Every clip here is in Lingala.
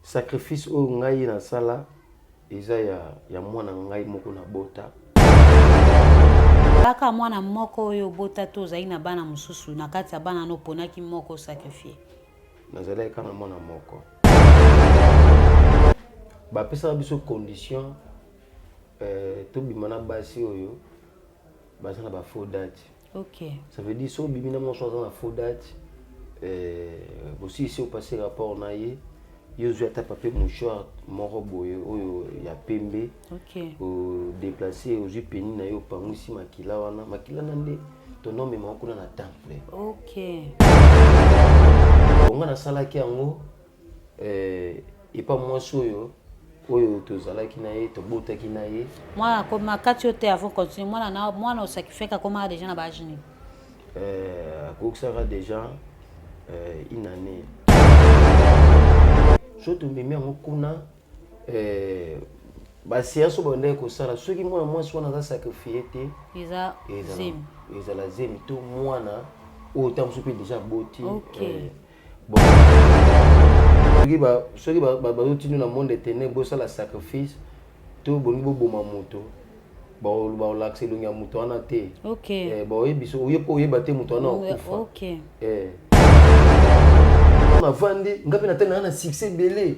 sacrifice oyo ngai na sala eza ya mwana ngai moko na bota. Kaka mwana moko oyo bota to zai na bana mususu na kati ya bana no ponaki moko sacrifier. Nazala kana mwana moko. Ba pesa biso condition to bimana basi oyo basa na ba faux date. OK. Ça veut dire so bimina mo so na faux date aussi si au passé rapport na ye yo zo ta papier mouchoir moko boye oyo ya pembe. OK. Au déplacer aux peni na yo pangusi makila wana makila nande ton nom mema kuna na temple. OK. On a salaki yango et pas moi soyo oyo tozalaki na ye to botaki na ye. Moi comme kati yote avant continuer moi na sacrifier comment déjà na ba jini. Kokisaka déjà une année. So to meme yango kuna ba séance bonne ko sala soki mwana mwasi wana za sacrifier te Eza zemi. Eza la zemi to mwana o tam sopi déjà boti. OK. Bon. Soki ba tinu na monde ténèbres ça la sacrifice to bongi bo boma moto. Ba l'accès longi ya moto wana te. OK. Ba oyebiso oyeba te moto wana okufa. OK. Na vandi ngapi na tena na succès belé.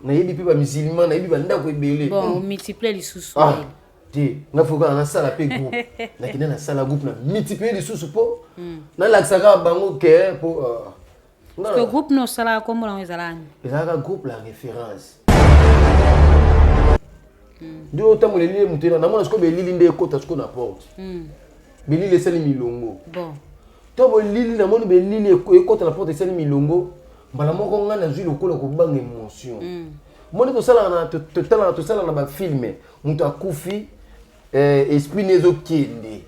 Na yebi pe ba musulman na yebi ba ndako ebelé. Bon, on multiplie les sous-sous. Ti nga foka na sala pe groupe. Na kina na sala groupe na multiplier les sous-sous po. Na laksaka bango ke po le groupe no sala comme on les alani. Ezaka groupe la référence. Dio tamu le lile mutena na mona sko be lili nde kota sko na porte. Be lili sali milongo. Bon. To bo lili na mona be lili ekota na porte sali milongo. Mbala moko nga na zwi lokola ko banga émotion. Mona to sala na ba film mutu akufi esprit nezo kende.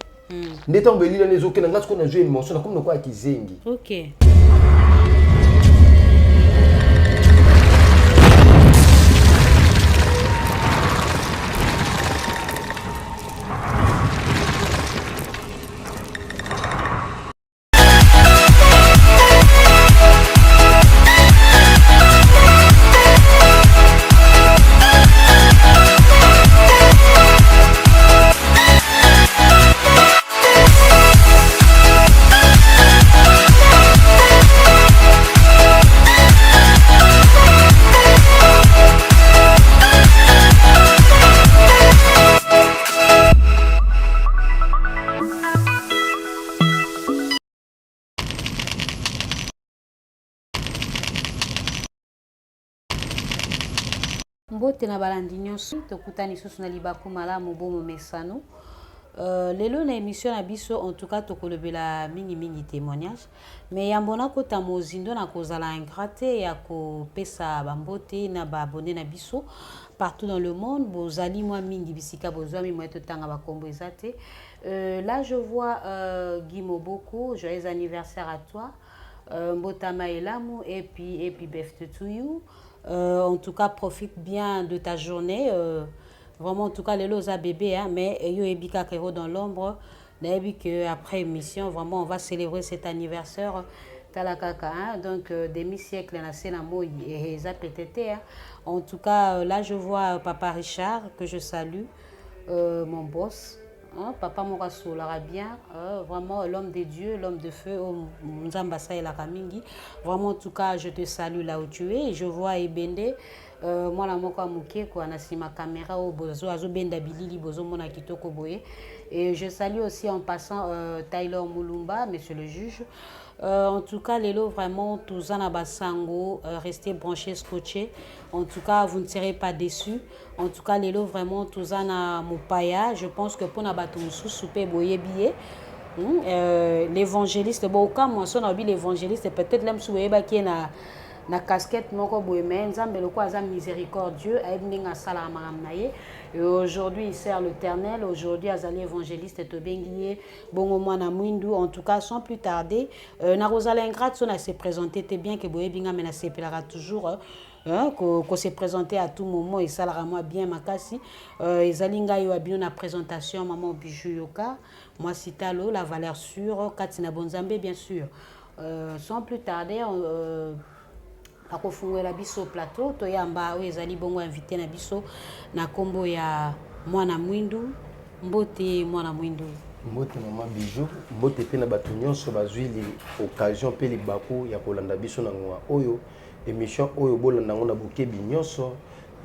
Ndeta be lili nezo kende nga sko na zwi émotion na comme kwa kizengi. OK. Mbote na balandi nyonso tokutani susu na libaku malamu bomo mesano. Lelo na émission na biso en tout cas tokolobela mingi témoignage mais yambona kota mozindo na kozala ingrate ya ko pesa bambote na ba abonné na biso partout dans le monde bozali moi mingi bisika bozwami moi totanga ba kombo ezate. Là je vois Guy Moboko, joyeux anniversaire à toi. Mbotama Elamu et puis birthday to you. En tout cas, profite bien de ta journée. Vraiment, en tout cas, les loza bébé, hein, mais yo ebika kero dans l'ombre. Après émission, vraiment, on va célébrer cet anniversaire. Talakaka, hein, donc demi-siècle, et hein. En tout cas, là, je vois Papa Richard, que je salue, mon boss. Hein, Papa Morasso bien, vraiment l'homme de Dieu, l'homme de feu, Nzambasa et la Kamingi. Vraiment, en tout cas, je te salue là où tu es. Je vois Ebende, moi la moko amuke quoi, na ma caméra au bozo, azo benda bilili bozo mona kitoko boye. Et je salue aussi en passant Tyler Mulumba, monsieur le juge. En tout cas, Lélo, vraiment, tous en abasango, restez branchés, scotchés. En tout cas, vous ne serez pas déçus. En tout cas, Lélo, vraiment, tous en a Mopaya. Je pense que pour n'abattre sous souper, boye billet. L'évangéliste, bon, au cas, moi, son habit, l'évangéliste, peut-être l'homme soué, qui est na casquette moko boymen nzambe loko aza miséricordieux aibninga sala maramnaye et aujourd'hui il sert l'Éternel. Aujourd'hui azali évangéliste tobengiye bongo mwana mwindu. En tout cas sans plus tarder na Rosala Ingrate son a se présenter te bien que boyebinga mena se pelara toujours qu'on s'est présenté à tout moment et ça la moi bien makasi ezalinga yo abino na présentation maman bijou yoka moi sitalo la valeur sûre katina bonzambe bien sûr. Sans plus tarder akofungwela biso plateau toyamba oyo ezali bongo invité na biso na kombo ya mwana mwindu mbote mwana mwindu mbote mama bijou mbote pe na bato nyonso bazwi occasion pe libaku ya kolanda biso na ngwa oyo émission oyo bolanda ngo na bokebi nyonso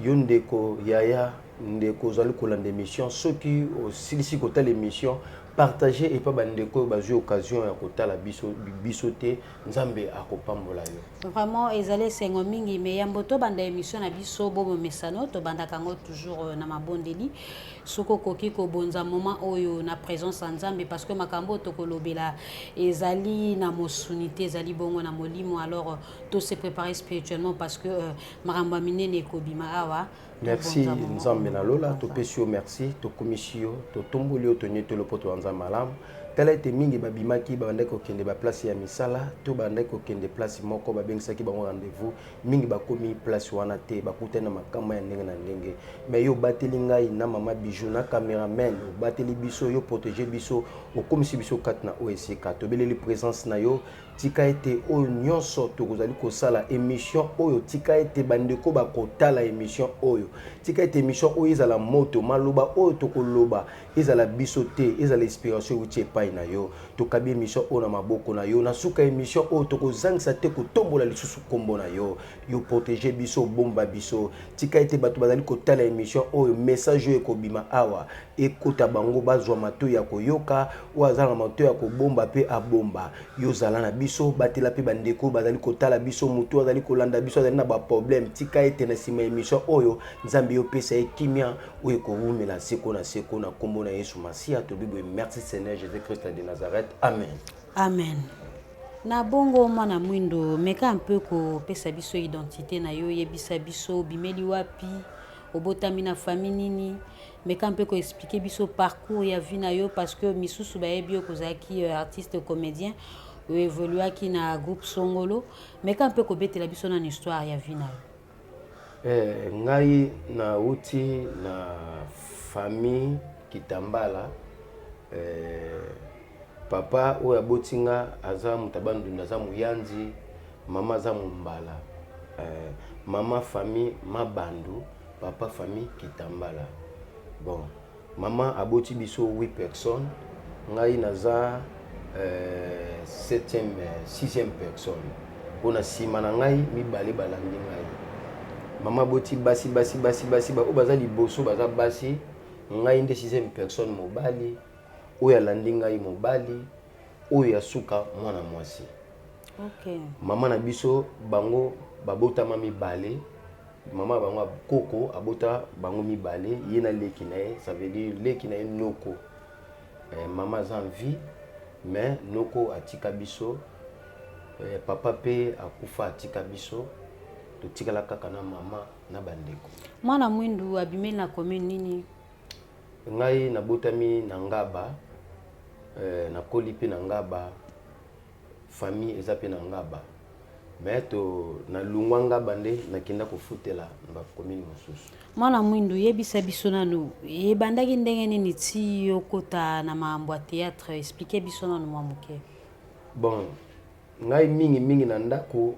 yo ndeko yaya ndeko ozali kolanda émission soki osilisi kotala émission partager et pas bandeko bazwi occasion ya kotala biso te nzambe akopambola yo vraiment ezali sengo mingi mais yambo to banda émission na biso bobo mesano to banda kango toujours na mabondeli soko koki ko bonza moment oyo na présence en nzambe parce que makambo to kolobela ezali na mosunité ezali bongo na molimo alors to se préparer spirituellement parce que maramba minene ko bima awa. Merci nzambe na lola to pesio merci to komisio to tombolio to nyeto lo poto nzambe malam tala ete mingi babimaki babandaki kokende ba place ya misala to bandaki kokende place moko babengisaki bango rendez-vous mingi bakomi place wana te bakutana makamba ya ndenge na ndenge mais yo bateli ngai na mama bijou na cameraman bateli biso yo protéger biso okomisi biso kat na OSK to beleli présence na yo tika ete oyo nyonso tokozali kosala émission oyo tika ete bandeko bakotala émission oyo tika ete émission oyo ezala moto maloba oyo tokoloba ezala biso te ezala inspiration uti epai na yo tokabi émission oyo na maboko na yo na suka émission oyo tokozangisa te kotombola lisusu kombo na yo yo protéger biso bomba biso tika ete bato bazali kotala émission oyo message oyo ekobima awa ekota bango bazwa mato ya koyoka oyo azala mato ya kobomba pe abomba yo zala na biso batela pe bandeko bazali kotala biso mutu azali kolanda biso azali na ba problème tika ete na sima émission oyo nzambe yo pesa ekimia oyo kowumela seko na kombo na Yesu Masia to bibo merci Seigneur Jésus-Christ de Nazareth amen amen na bongo mwana mwindo meka un peu ko pesa biso identité na yo yebisa biso bimeli wapi obotami na famille nini meka un peu ko expliquer biso parcours ya vie na yo parce que misusu bayebi okozaki artiste comédien ou évoluaki na groupe Songolo meka un peu ko betela biso na histoire ya vie na yo ngai na uti na famille Kitambala papa oyo abotinga aza mutabandunda aza muyanzi mama aza mumbala mama famille Mabandu papa famille Kitambala bon mama aboti biso 8 personnes ngai naza 6e personne pona sima na ngai mibale balandi ngai mama boti basi o baza liboso baza basi ngai nde 6e personne mobali oyo alandi ngai mobali oyo asuka mwana mwasi okay mama na biso bango babotama mibale mama bango koko abota bango mibale ye na leki na ye ça veut dire leki na ye noko mama za vie mais noko atika biso papa pe akufa atika biso totikala kaka na mama na bandeko mwana mwindu abimeli na commune nini ngai nabotami na Ngaba na koli pe na Ngaba famille eza pe na Ngaba mais to na lungwa Ngaba nde nakenda kofutela na commune mosusu mwana mwindu yebisa biso nanu yebandaki ndenge nini ti yokota na mambo ya théâtre expliquer biso nanu mwa moke bon ngai mingi na ndako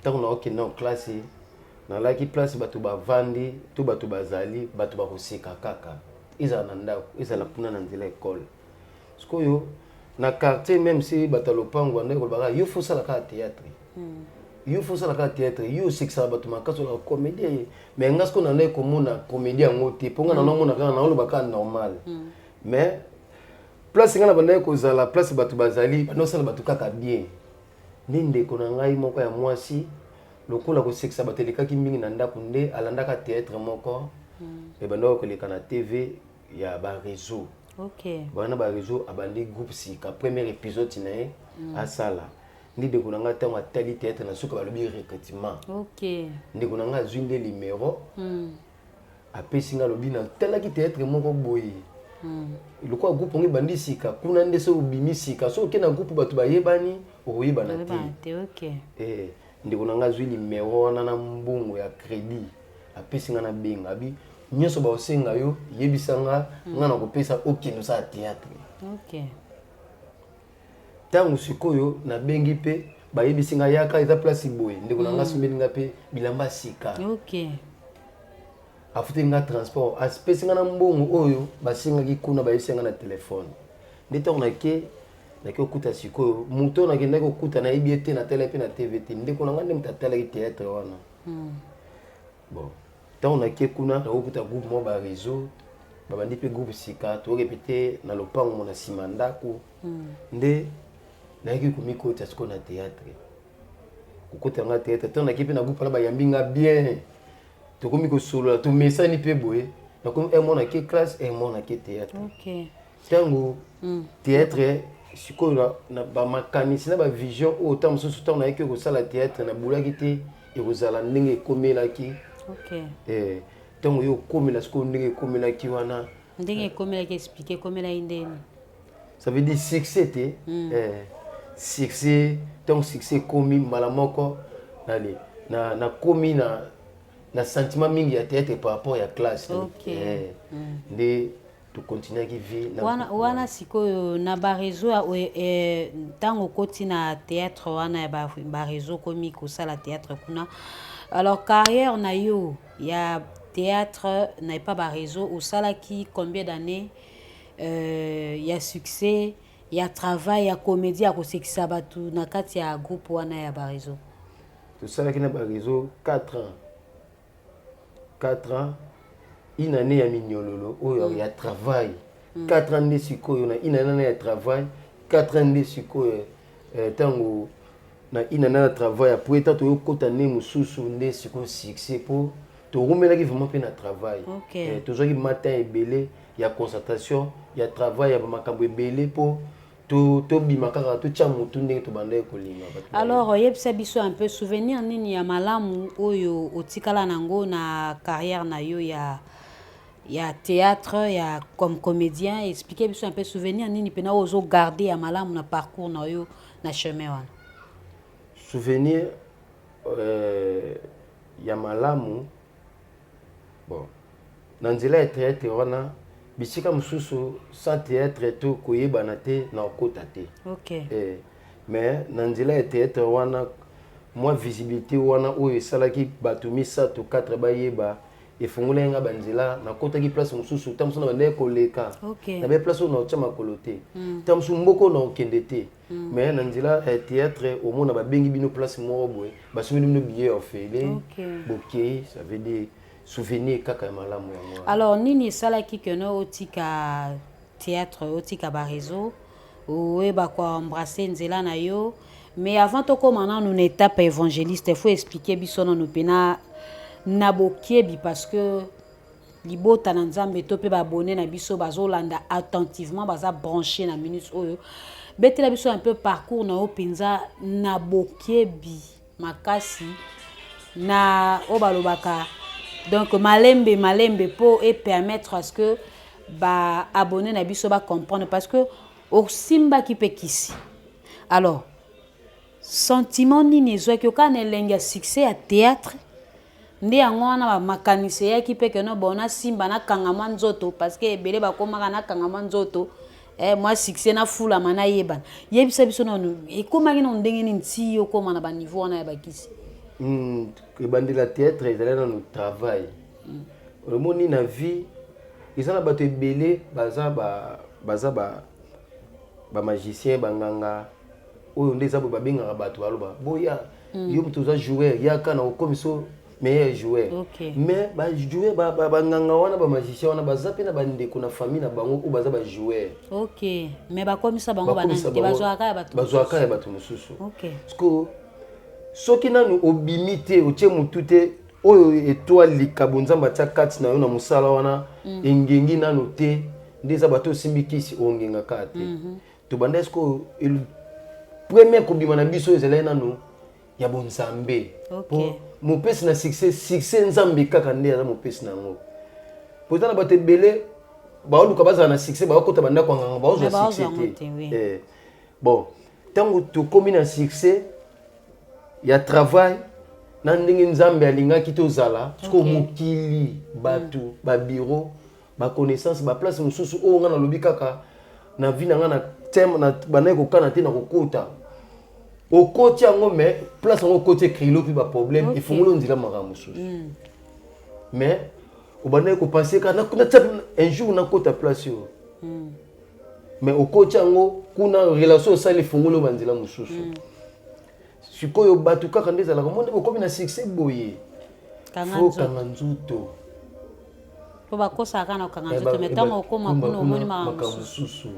tango na okende na classe na laki place bato bavandi to bato bazali bato bakoseka kaka ezala na ndako ezala kuna na nzela école sikoyo na quartier même si bato lopango ndeko kolobaka yo faut sala ka théâtre yo faut sala ka théâtre yo sekisa bato makaso la comédie mais ngasko na ndeko komona comédie ngo te ponga na mona kana na olobaka normal mais place ngana bandeko kozala place bato bazali no sala bato kaka bien ninde ko na ngai moko ya mwasi lokola ko sekisa bato lekaki mingi na ndako nde alandaka théâtre moko et bandoko koleka na TV ya ba réseau okay bana ba réseau abandi groupe sika premier épisode nae asala ndi ko na nga tango atali théâtre na suka balobi recrutement okay ndi ko na nga zwinde numéro apesi nga lobi na talaki théâtre moko boye lokola groupe ngi bandi sika kuna nde so ubimi sika so ke na groupe bato bayebani oyebana te okay ndi ko na nga zwili numéro na mbungu ya crédit apesi nga na benga abi nyoso ba osenga yo yebisanga nga na kopesa okino sa théâtre okay tango sikoyo na bengi pe bayebisi nga yaka eza place boye ndeko na nga sombeli nga pe bilamba sika OK afute nga transport apesi nga na mbongo oyo basingaki kuna bayebisi nga na telefone nde ntango nake okuta sikoyo moto nakendaki okuta nayebi ete natala mpe na tv te ndeko na nga nde moto atalaki théâtre wana bon ntango nake kuna nakokuta groupe moko baréseau babandi mpe groupe sika toorepete na lopango mo na nsima ndako nde nayaki komikota sikoyo na théâtre kokota nga théâtre ntango nake mpe na groupe wana bayambi nga bien tokomi kosolola tomesani mpe boye nakomi un mois nake classe un mois nake théâtre ntango théâtre sikoyo na bamakanisi na bavision oyo ntango mosusu ntango nayaki kosala théâtre nabulaki te ekozala ndenge ekomelaki ntango yo okomela sikoyo ndenge ekomelaki wana ndenge ekomelaki expliqué ekomelaki ndeni ça veut dire succès te succès ntango succès ekomi mbala moko nakomi na sentiment mingi ya théâtre par rapport ya classe nde tokontinuaki vie wana sikoyo na bareseau ntango okoti na théâtre wana ya bareseau komi kosala théâtre kuna alors carrière na yo ya théâtre na pas bareseau osalaki combien d'années ya succès ya travail ya comédie ya kosekisa bato na kati ya groupe wana ya bareseau tosalaki na bareseau 4 ans une année ya minyololo oyo ya travail 4 ans nde sikoyo na une année ya travail 4 ans nde sikoyo ntango na une année ya travail après ta toyokota nde mosusu nde sikoyo succès po torumelaki vraiment mpe na travail tozwaki matin ebele ya concentration ya travail ya bamakambo ebele po tobima kaka totya motu ndenge tobandaki kolinga alors oyebisa biso un peu souvenir nini ya malamu oyo otikala nango na carrière na yo ya théâtre ya comme comédien expliquer biso un peu souvenir nini pena ozo garder ya malamu na parcours na yo na chemin wana souvenir ya malamu bon na nzela ya théâtre wana bisika mosusu sans théâtre to koyebana te na okota te mais na nzela ya théâtre wana mwa visibilité wana oyo esalaki bato misato 4 bayeba efungolaki nga banzela nakotaki place mosusu ntango mosusu na bandeki koleka nabe place oyo naotya makolo te ntango mosusu mboko na okende te mais na nzela ya théâtre omona babengi bino place moko boye basomeli bino billet orphelin bokei ça veut dire souvenir kaka malamu yango alors nini esalaki keno otika théâtre otika bareseau oyeba koembrase nzela na yo mais avant tokóma nanu na étape évangéliste il faut expliquer biso nanu mpena na bokiebi parce que libota na nzambe to mpe babone na biso bazolanda attentivement baza branché na minute oyo betela biso un peu parcours na yo mpenza na bokiebi makasi na oyo balobaka donc malembe pour et permettre à ce que ba abonné na biso ba comprendre parce que au simba qui peut kisi alors sentiment ni nezwa ki okana elenga succès à théâtre ndi yango wana ba makanise ya ki pe que no bona simba na kangama nzoto parce que ebele ba komaka na kangama nzoto moi succès na fula mana yeba yebisa biso no ekomaki no ndenge ni nti yo koma na ba niveau wana ya bakisi ebandela théâtre ezali na no travail omoni na vie eza na bato ebele baza magicien banganga oyo nde eza boye babengaka bato baloba boya yo moto oza joueur yaka na okomiso meilleur joueur mais bajoueur banganga wana bamagicien wana baza mpe na bandeko na famille na bango oyo baza bajoueur mais bakomisa bango bananite bazwaka ya bato mosusu parceque soki nanu obimi te otie motu te oyo étoile likabo nzambe atia kati na yo na mosala wana engengi nanu te nde eza bato osimbi kisi ongengaka te tobanda eske première kobima na biso ezalai nanu ya bonzambe po mopesi na succès nzambe kaka nde aza mopesi nango po eza na bato ebele baoluka bazala na succès baokota bandako ya nganga baozwa succès te bon ntango tokomi na succès ya travail na ndenge nzambe alingaki tozala parceque mokili bato babiro baconnaissance baplace mosusu oyo nga nalobi kaka na vie na nga na thème na bandaki kokana te na kokota au côté mais place au côté crilo puis ba problème il faut on dira maramu mais au bana ko penser que un jour na côté place yo mais au côté kuna relation ça les fongulo banzila mususu sikoyo batu kaka ndeza la monde ko na succès boye faut kanganzuto po bakosa kana kanganzuto metango okoma kuna omoni makamususu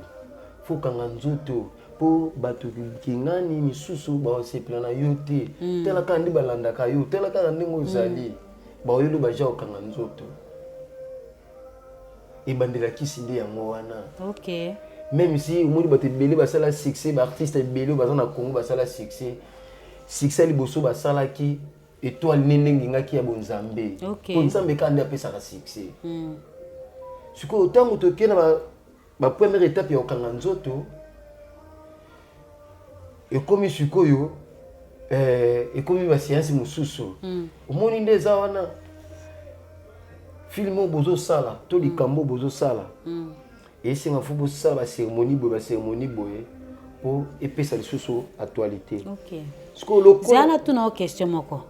faut kanganzuto po batu kingani misusu ba se plana yote tela kandi balanda ka yo tela kana ndingo zali ba yulu ba jao kanganzuto ibandela kisinde yango wana OK même si omoni batu belé ba sala succès ba artiste belé ba na Congo ba sala succès liboso ba sala ki étoile nene ngaki ya bonzambe OK bonzambe kandi apesa ka succès siko otango to kena ba première étape ya kanganzoto et comme sikoyo et comme ba science mususu omoni ndeza wana film bozo sala to likambo bozo sala et c'est un football ça ba cérémonie boye pour epesa lisusu actualité OK siko loko zana tuna question moko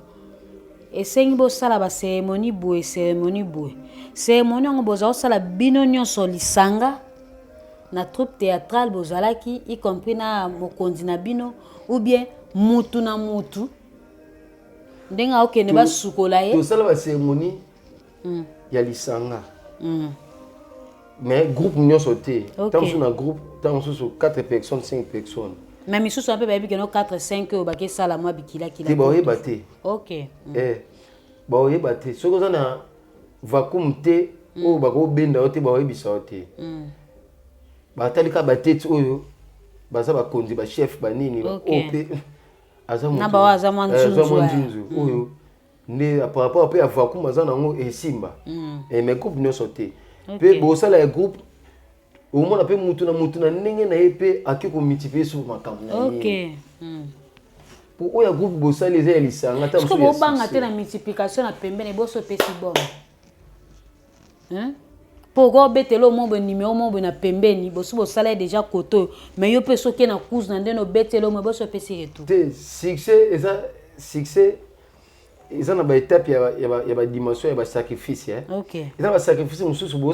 esengi bo sala ba cérémonie boye cérémonie ngo boza sala bino nyonso lisanga na troupe théâtrale bozalaki y compris na mokonzi na bino ou bien mutu na mutu ndenga okene ba sukola ye to sala ba cérémonie ya lisanga mais groupe nyonso te tant sur na groupe tant sur 4 personnes 5 personnes mais misusu un peu baby que no 4 5 o ba ke sala moi bikila kila ba oyeba te OK ba oyeba te soko na vacuum te o ba ko benda o te ba oyebisa te ba talika ba tete oyo baza ba konzi ba chef ba nini ba ope azamu na ba waza mwanzunzu oyo ne par rapport à vacuum azana ngo esimba et mais groupe nyonso te pe bo sala ya groupe au moins pe mutu na ndenge na yepe akiko multiplier sur makambo na OK pour oya groupe bo sala les lisanga ta musu bo banga te na multiplication na pembene bo so pesi bon pour go betelo mombo numéro mombo na pembeni bo so bo sala déjà koto mais yo pe so ke na cause na ndeno betelo mo bo so pesi et tout te succès ils ont une étape, il y a une dimension, il y a un sacrifice. OK. Ils ont un sacrifice, nous sommes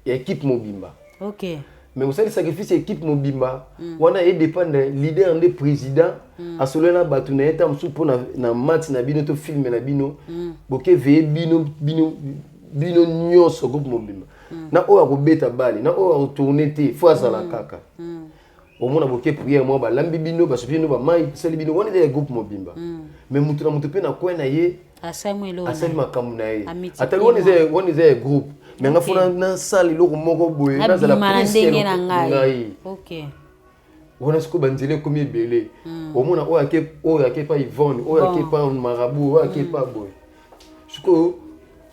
équipe Mobimba. OK. Mais vous savez, le sacrifice équipe Mobimba, on a dépend de leader des présidents, à cela na batu na eta msu pour na match na bino to film na bino, boke veye bino nyonso groupe Mobimba. Na o ko beta bali, na o tourner te, faut ça la kaka. Au moins aboké prière moi ba lambi bino ba sopino ba mai sali bino on est groupe Mobimba mais mutu na mutu pe na kwa na ye asamwelo asali makamu na ye atali on est groupe mais nga fona na sali loko moko boye na za la prise na ngai OK on est ko banzele comme ebele au moins o yake pa Yvonne o yake pa Marabout o yake pa boye siko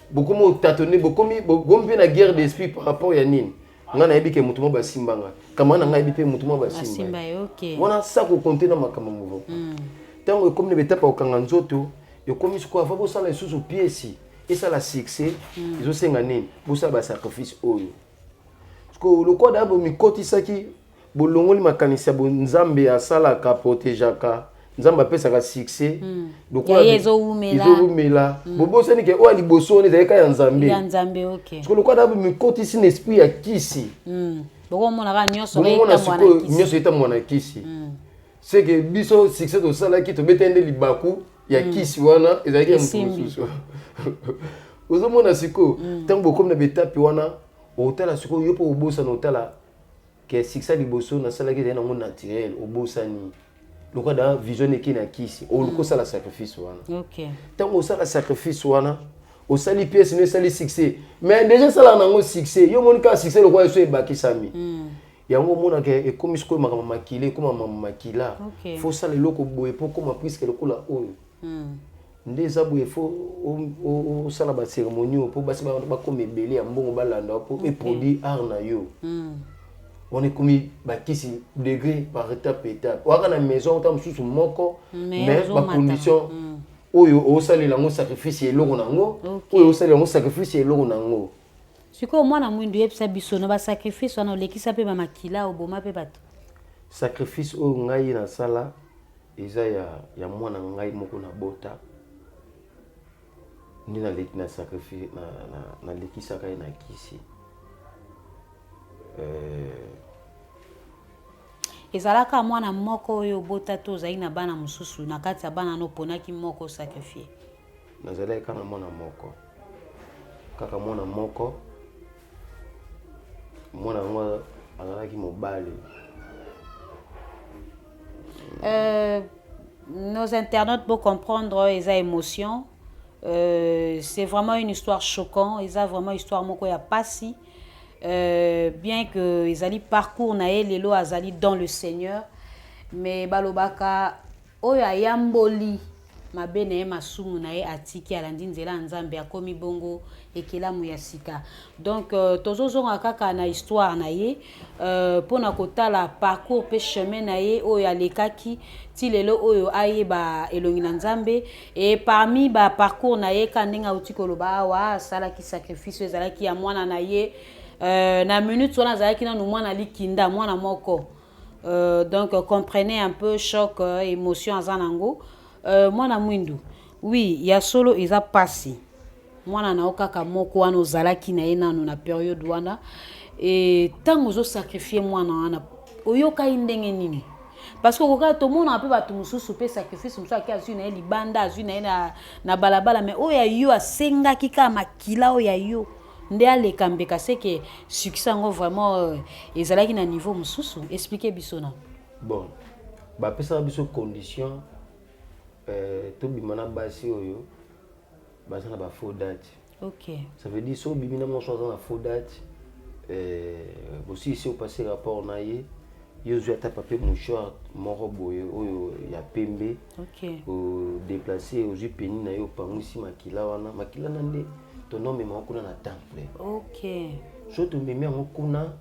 beaucoup mo tâtonner beaucoup mi na guerre d'esprit par rapport ya nini ngana yebi ke mutu mo basimbanga kama na ngai bipe mutu mo basimba OK wana sa ko compter na makama movo tango comme ne betapa okanga nzoto yo komi siko ava bo sala isusu pièce et ça la succès izo senga nini bo sala ba sacrifice oyo siko le code abo mikoti saki bolongoli makanisa bo nzambe asala ka protégeaka nzamba pesa ka succès lokola yezo umela bobo seni ke o liboso ne zeka ya nzambe OK parce que lokola abo mikoti sin esprit ya kisi boko mona ka nyonso eta mwana kisi c'est que biso succès to sala ki to betende libaku ya kisi wana ezaki mususu ozo mona siko tango bokom na betapi wana otala siko yo po obosa na otala que succès liboso na sala ki na ngo naturel obosa ni lokola da vision eki na kisi o loko sala sacrifice wana OK tango sala sacrifice wana au sali pièce ne sali succès mais déjà ça là nango succès yo monika succès le quoi so e bakisami yango mona ke e comme siko makama makile comme mama makila faut ça le loko boye pour comme presque le kola oyo ndeza boye faut o sala ba cérémonie pour basi ba comme belé ya mbongo balanda pour e produit art na yo on est comme bakisi degré par étape waka na maison tam susu moko mais ba condition oyo osalela ngo sacrifice eloko nango oyo osalela ngo sacrifice eloko nango siko mwana mwindu yepsa biso no ba sacrifice wana olekisa pe ba makila oboma pe bato sacrifice oyo ngai na sala eza ya mwana ngai moko na bota ndi na sacrifice na lekisaka ye na kisi ezalaka mwana moko oyo bota to ozali na bana mosusu na kati ya bana no ponaki moko sacrifier nazalaki kaka mwana moko mwana yango azalaki mobali. Nos internautes pour comprendre les émotions. C'est vraiment une histoire choquante. Ils ont vraiment une histoire moko ya pasi. Bien que ils allaient parcours na lelo azali dans le Seigneur, mais balobaka oya yamboli mabene masumu na ye atiki alandi nzela nzambe akomi bongo ekelamu ya sika. Donc tozozonga kaka na histoire na ye pona kotala parcours pe chemin na ye oyo alekaki ti lelo oyo ayeba elongi na nzambe, et parmi ba parcours na ye kandinga utikoloba awa salaki sacrifice ezalaki ya mwana na ye na minute wana azalaki nanu mwana likinda mwana moko. Donc comprenez un peu choc émotion azanango. Mwana mwindu oui ya solo eza pasi mwana na okaka moko wana ozalaki na ye nanu na période wana et tango ozo sacrifier mwana wana oyoka ndenge nini, parce que koka to mona pe bato mususu pe sacrifice mususu aki azui na ye libanda azui na ye na balabala, mais oya yo asengaki ka makila oya yo nde aleka mbeka seke succès yango vraiment ezalaki na niveau mususu. Expliquez biso na bon bapesa biso condition to bimana basi oyo basa na ba faux date. OK, ça veut dire so bimina mo so na faux date aussi si au passé rapport na ye yozu ata papier mouchoir moko boye oyo ya pembe. OK, o déplacer aux peni na yo pangisi makila wana makila nande to nom me moko na temple. OK, so to me ngo kuna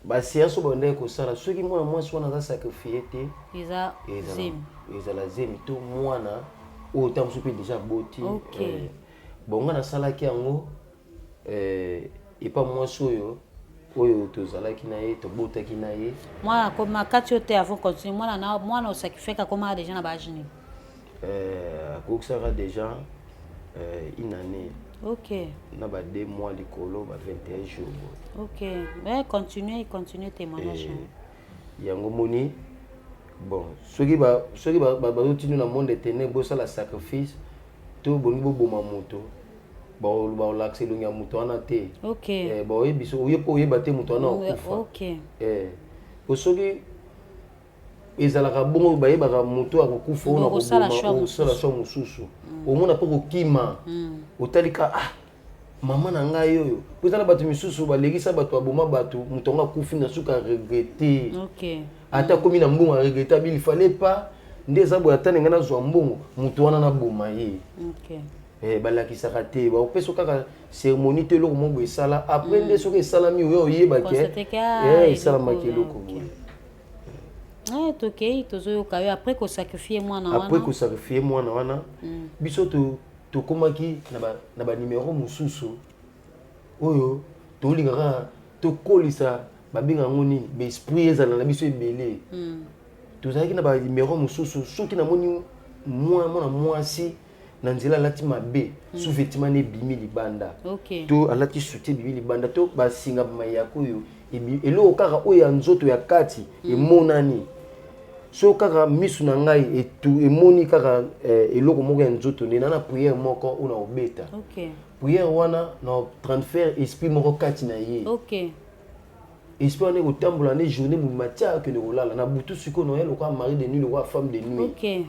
ba séance bonne ko sala soki mwana mwasi wana za sacrifier te eza zemi ezala zemi to mwana o ta musupe déjà boti. OK, bonga na sala ki yango et pas mwasi oyo tozalaki na ye tobotaki na ye mwana koma kati yote avant continuer mwana osacrifier koma déjà na bajini akokisaka déjà une année. OK, na ba 2 mois likolo ba 21 jours. OK, mais continuez témoignage yango moni bon soki ba tinu na monde ténèbre ça la sacrifice to bongi bo boma moto ba l'accès longi ya moto wana te. OK, ba oyebiso oyeba te moto wana okufa. OK, soki ezalaka bongo bayebaka moto akokufa ona kosala choix mosusu omona po kokima otalika mama na ngai oyo kozala bato misusu balekisa bato aboma bato moto nga kufi na suka regretter. OK, ata komi na mbongo a regretter il fallait pas nde eza boya tane nga na zwa mbongo moto wana na boma ye. OK, balakisaka te baopesa kaka cérémonie te eloko moko esala après nde soki esalami oyo oyebaki esalamaki eloko boye. OK, tozoyoka yo après ko sacrifier mwana wana. Après ko sacrifier mwana wana biso to komaki na ba numéro mususu oyo to lingaka to kolisa babinga ngoni be esprit ezala na biso ebele. Tozalaki na ba numéro mususu soki na moni mwana mwasi na nzela alati mabe sous vêtement ne bimi libanda. OK, to alati soutien bimi libanda to basinga mayako oyo eloko kaka oyo ya nzoto ya kati emonani so kaka misu na ngai etu emoni kaka eloko moko ya nzoto ne na prière moko una obeta. OK, prière wana na transfert esprit moko kati na ye. OK, esprit wana kotambola ne journée mu matia que ne kolala na butu siko no yelo kwa mari de nuit le kwa femme de nuit. OK.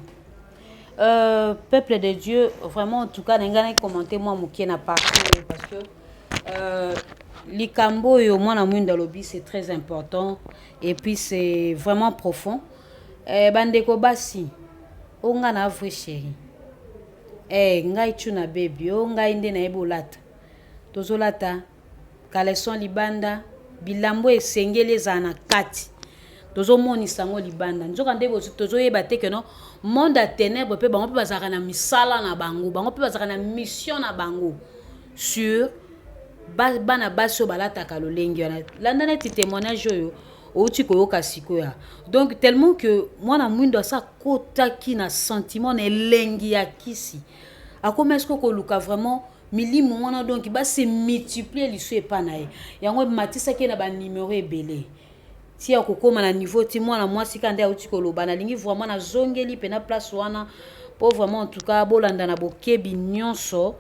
Peuple de Dieu, vraiment en tout cas n'engane commenter moi mukie na parcours parce que likambo yo mwana mwinda lobi c'est très important et puis c'est vraiment profond. Bandeko basi onga na vrai chéri ngai tuna baby o ngai nde na ebolata tozolata kaleson libanda bilambo esengeli eza na kati tozomonisa ngo libanda nzoka nde tozoyeba te que non monde à ténèbres pe bango pe bazaka na misala na bango bango pe bazaka na mission na bango sur bana baso balata ka lolengi wana landa neti témoignage oyo outi koyoka sikoya. Donc tellement que moi na mwindo sa kotaki na sentiment na elengi ya kisi. Akoma est-ce que luka vraiment milimo wana donc ba se multiplier liso epa na ye. Yango matisa ke na ba numéro ebele. Si akokoma na niveau ti mwana mwasi kande outi koloba na lingi vraiment na zongeli pe na place wana pour vraiment en tout cas bolanda na bokebi nyonso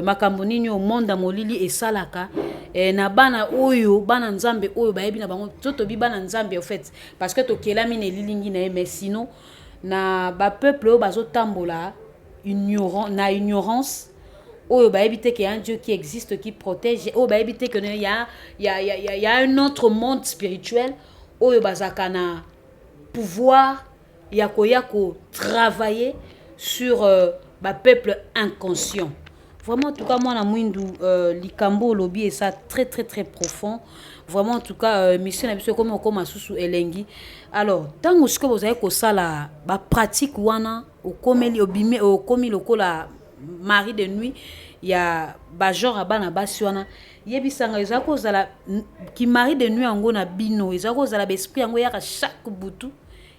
makambo nini au monde molili esalaka na bana oyo bana nzambe oyo bayebi na bango toto bi bana nzambe en fait parce que to kelami ne lilingi na mais sinon na ba peuple oyo bazotambola ignorance oyo bayebi te qu'il y a un Dieu qui existe qui protège oyo bayebi te que il y a un autre monde spirituel oyo bazaka na pouvoir yako travailler sur ba peuple inconscient. Vraiment en tout cas moi na mwindu likambo lobby et ça très très très profond. Vraiment en tout cas mission na biso comme asusu elengi. Alors tango ce que vous avez ko sala ba pratique wana au komeli obime au komi lokola mari de nuit il y a ba genre bana basi wana yebisanga ezako zala ki mari de nuit ngo na bino ezako zala ba esprit ngo ya chaque butu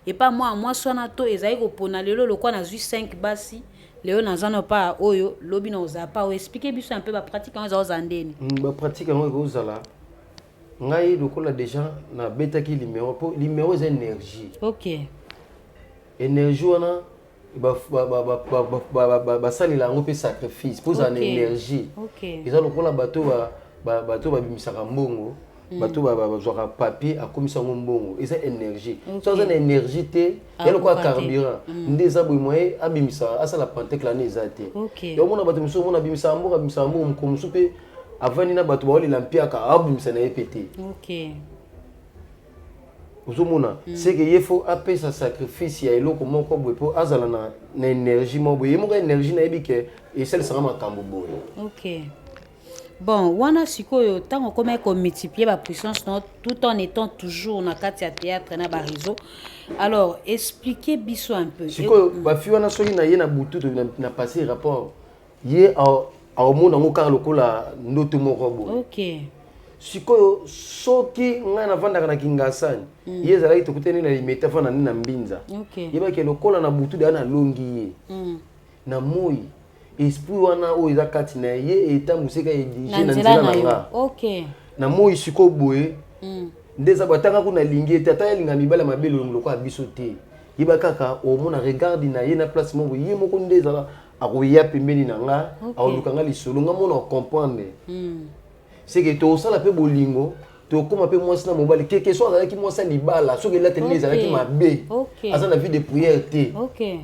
et pas moi sona to ezai ko pona lelo lokwa na 5 basi leo nazana pa oyo lobi na oza pa o expliquer biso un peu ba pratique ngo za ndeni ba pratique ngo ko zala ngai lokola déjà na betaki numéro c'est énergie. OK. Énergie wana ba salila ngo pe sacrifice pour ça énergie. OK. Eza lokola bato ba bimisaka mbongo bato ba zoka papier akomisa mbongo eza énergie. So ça énergie te ya lokola carburant ndeza boy moye abimisa asa la pantec la nezate. Yo mona bato miso mona bimisa mbongo mkomsu pe avani na bato ba olela ka abimisa na epete. OK. Uzumuna c'est que il faut appeler sa sacrifice ya eloko moko boy po azala na énergie mo boy mo énergie na ebike et celle sera makambo boy. OK. Bon, wana sikoyo tango comme ko multiplier ba puissance tout en étant toujours na kati ya théâtre na ba réseau. Alors, expliquez biso un peu. Sikoyo ba fi wana soki na ye na butu na passer rapport ye au monde ngo ka lokola ndoto moko boy. OK. Sikoyo soki nga na vanda kana kingasani ye zala ito kuteni na limeta fana na mbinza. OK. Yeba ke lokola na butu da na longi ye. Na moi esprit wana o eza kati na ye etambuseka edige na nzela na nga. OK. Na moi siko boye ndeza batanga kuna lingi tata ya linga mibala mabele loko abiso te. Yeba kaka o mona regarde na ye na place mo ye moko ndeza akoya pembeni na nga aolukanga lisolo nga mona comprendre. C'est que to sala pe bolingo to koma pe mwasi na mobali quelque soit avec mwasi libala so que la tenise avec ma bé asa na vie de prière te. OK.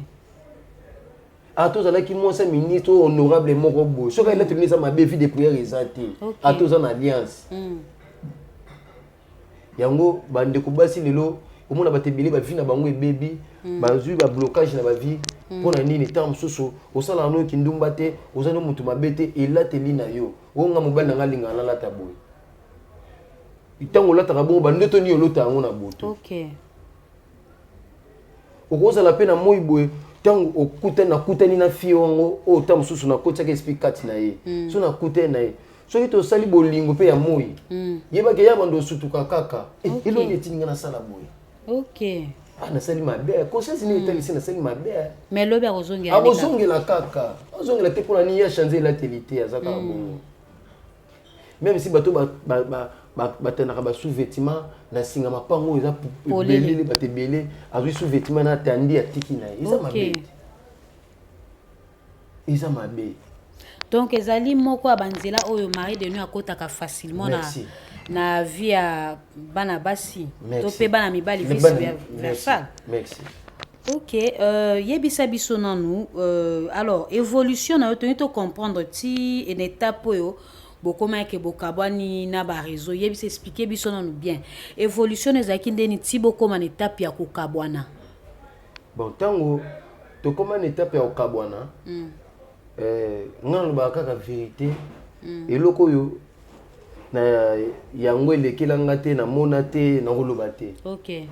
A tous avec mwasi ministre honorable moko bo so que la tenise ma bé vie de prière ezati a tous en alliance. Yango bande ko basi lelo omona batebele ba vie na bango ebebi bazui ba blocage na ba vie pona nini tam susu osala no kindumba te ozano mutu mabete elateli na yo onga mobali na ngalinga na lata boy itango lata ka bo bandeto ni olota ngo na boto. OK. Okoza la pena moyi boy tango okutani na fio ngo o tam susu na kotsa ke explique kati na ye so na kutani na ye so ito sali bolingo pe ya moyi yeba ke ya bando sutuka kaka elo nyetinga na sala boy. OK. Ah na sali mabe conscience ni etalisi na sali mabe mais lobi azongi ala azongi la kaka azongi la te pona ni ya changer la télé azaka bongo même si bato batenaka ba sous-vêtement na singa mapango eza belele batebele azui sous-vêtement na tandi atiki na eza mabe eza mabe. Donc ezali moko abanzela oyo mari de nuit akotaka facilement na vie ya bana basi to pe bana mibali vice versa. Merci. OK, yebisa biso nanu alors évolution na yo toni to comprendre ti une étape oyo bokoma ke bokabwani na ba réseau yebisa expliquer biso nanu bien évolution ezaki ndeni ti bokoma na étape ya kokabwana. Bon tango to koma na étape ya kokabwana ngana ba kaka vérité eloko yo na yango elekelanga te na mona te na koloba te. OK.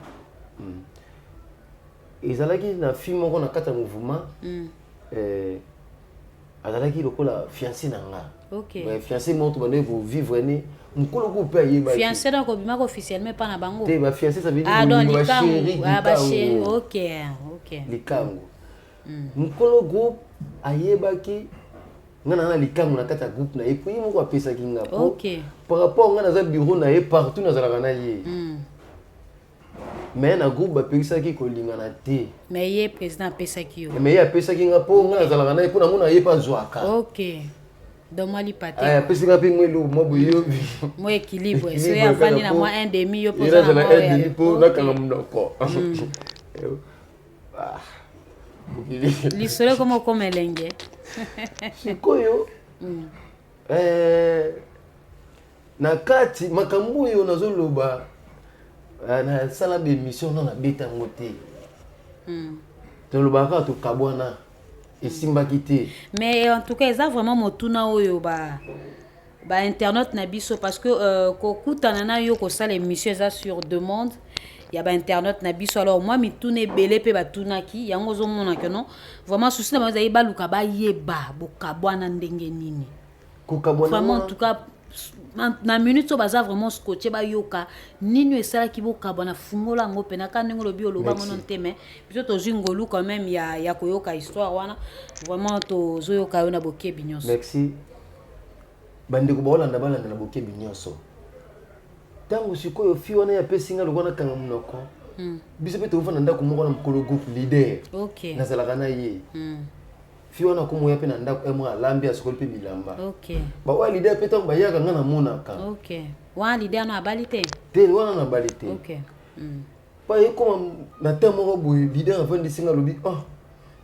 Ezalaki na film moko na kata mouvement azalaki lokola fiancé na nga. OK. Mais fiancé montre bande pour vivre né. Mukolo ko pe yeba. Fiancé donc obimaka officiellement pas na bango. Te ba fiancé ça veut dire ah donc ba chéri. Ah ba chéri. OK. OK. Likango. Mukolo groupe ayebaki ngana na likango na kata groupe na et puis moko apesa kinga po. OK. Par rapport ngana za bureau na ye partout na zalaka na ye. Mais na groupe ba pekisa ki ko lingana te. Mais ye président apesa ki yo. Mais ye apesa kinga po ngana zalaka na ye po na mona ye pa zwaka. OK. Donc moi li paté. Ah apesa kinga pe ngelo mo boyo. Mo équilibre. So ya vandi na moi 1/2 yo pour ça na moi 1/2 po na kanga mnoko. Ah. Lisolo comme elenge. Sikoyo. Na kati makambo yo nazoloba na sala de mission na beta ngote. Toloba ka to kabwana esimba kité. Mais en tout cas, ça vraiment motuna oyo ba internet na biso parce que ko kutana na yo ko sala émission ça sur demande. Il y a internet na biso alors moi mi tourner belé pe ba tunaki yango zo mona que non vraiment souci na ba yeba luka ba yeba bokabwana ndenge nini. Ko kabwana vraiment en tout cas na minute so baza vraiment scotché ba yoka nini esala ki bokabwana fungola ngo pena ka ndenge lobi oloba ngono nteme biso to jingolu quand même ya koyoka histoire wana vraiment to zo yoka yo na bokebi nyonso. Merci. Bande ko baolanda balanda na bokebi nyonso. Tango sikoyo fi wana ya pesinga lokona kanga munoko. Biso pe tofana ndako moko na mkolo groupe leader. OK. Na zalaka na ye. Fi wana ko moya pe na ndako emo alambi asikoli pe bilamba. OK. Ba wa leader pe tango bayaka nga na monaka. OK. Wa leader na balite. Te wana na balite. OK. Pa ye koma na temo ko boy leader afandi singa lobi. Ah.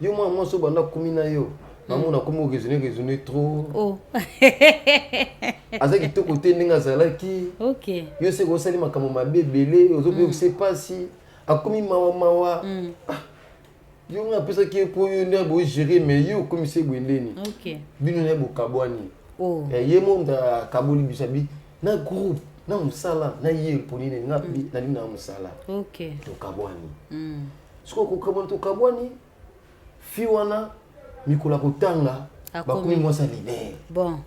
Yo moi so banda komina yo. Maman a comment raisonner trop. Oh. Azaki to côté ninga zalaki. OK. Yo se ko sali makamo mabebele, ozo pe se pasi. Akomi mawa. Yo nga pesa ki po yo na bo gérer mais yo comme c'est bwendeni. OK. Bino na bo kabwani. Oh. Ye mo nda kaboli bisabi na groupe na musala na ye ponine na bi na na musala. OK. To kabwani. Siko ko kabwani to kabwani. Fi wana Mikola kotanga bakomi mwasa leader. Bon.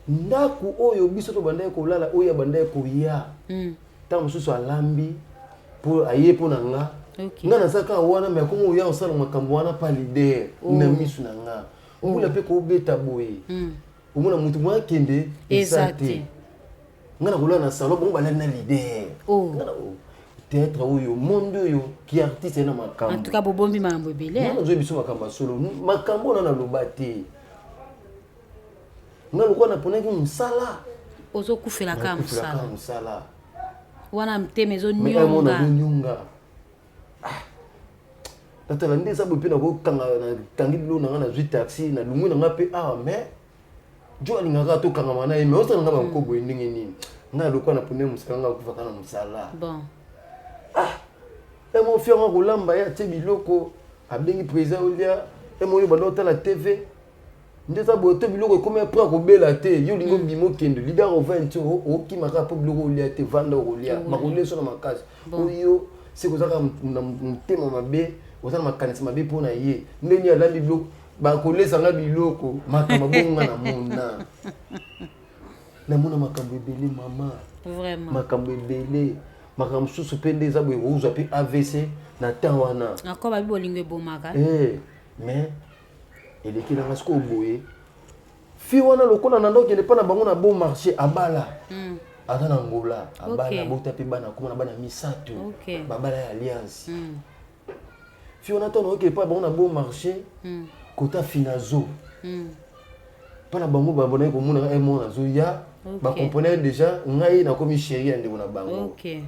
Ndaku oyo biso to bandaye ko lala oyo bandaye ko ya. Tango susu alambi pour aye po nanga. Okay. Nga nasaka wana me komo ya osala makambo wana pa leader na misu nanga. Omula pe ko beta boye. Omula mutu mwa kende exact. Nga na kola na salon bon balana na leader. Nga na théâtre oyo monde yo ki artiste na makambo. En tout cas bobombi mambo belé. Nga zo biso makambo solo makambo na lobate. Nga lokwa na ponaki musala. Ozo kufela ka musala. Musala. Wana mteme zo nyonga. Mais mona zo nyonga. Tata lande sa bopi na ko kanga na tangi bilo na na zwi taxi na lumu na ngape mais jo alinga ka to kanga mana mais osa nga ba ko boye ndenge nini. Nga lokwa na ponaki musala nga kufa kana musala. Bon. Mon fier en Rolamba ya te biloko abengi président olia et mon yoba dans la TV ndeza bote biloko comme après ko bela te yo lingo bimo kendo leader au 20 o ki maka po biloko olia te vanda olia makolia so na makasi oyo c'est ko zaka mtema mabe ozana makanisi mabe pona ye ndeni ala biloko ba ko lesa nga biloko makama bonga na mona makambo ebele mama vraiment makambo ebele makambo susu pende za boye uza pe AVC na tawana encore ba bibolingo bomaka mais eleki na ngasko boye fi wana lokola na ndoki ne pa na bango na bon marché abala aza na ngola abala bota pe bana kuma na bana misato babala ya alliance fi wana tono ke pa bango na bon marché kota finazo pa na bango ba bona ko mona mo na zo ya ba comprenez déjà ngai na komi chérie ndeko na bango. OK.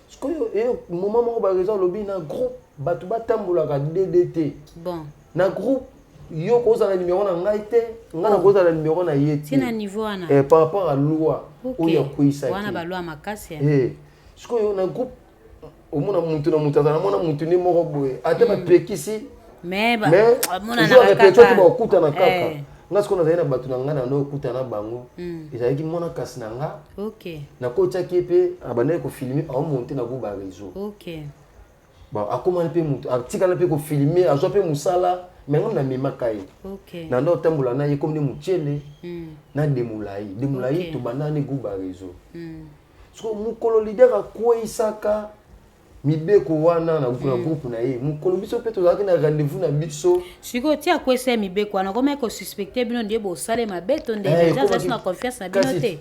Sikoyo moment moko ba raison lobi na groupe batu batambola ka DDT. Bon. Na groupe yo ko za na numéro na ngai te, nga na ko za na numéro na yeti. Tina niveau wana. Par rapport à loi oya kuisa. Wana ba loi makasi. Sikoyo na groupe omona muntu na muntu na mona muntu ni moko boye. Ate ba pekisi. Mais mona na kaka. Ba kuta na kaka. Nga siko na zaina batu na ngana ndo kuta na bango. Ezalaki mona kasi na nga. OK. Na ko tchaki pe abandai ko filmer au monter na go ba réseau. OK. Bon, akoma pe mutu, atika na pe ko filmer, azo pe musala mais on a même kai OK na ndo tambola na ye comme de muchele na de mulai to banane guba réseau so mukolo leader akwa isaka mibeko wana na groupe na ye mukolo biso pe to na rendez-vous na biso siko ti akwese mibeko wana comme ko suspecter bino ndie bo sale mabeto ndé déjà ça na confiance na bino te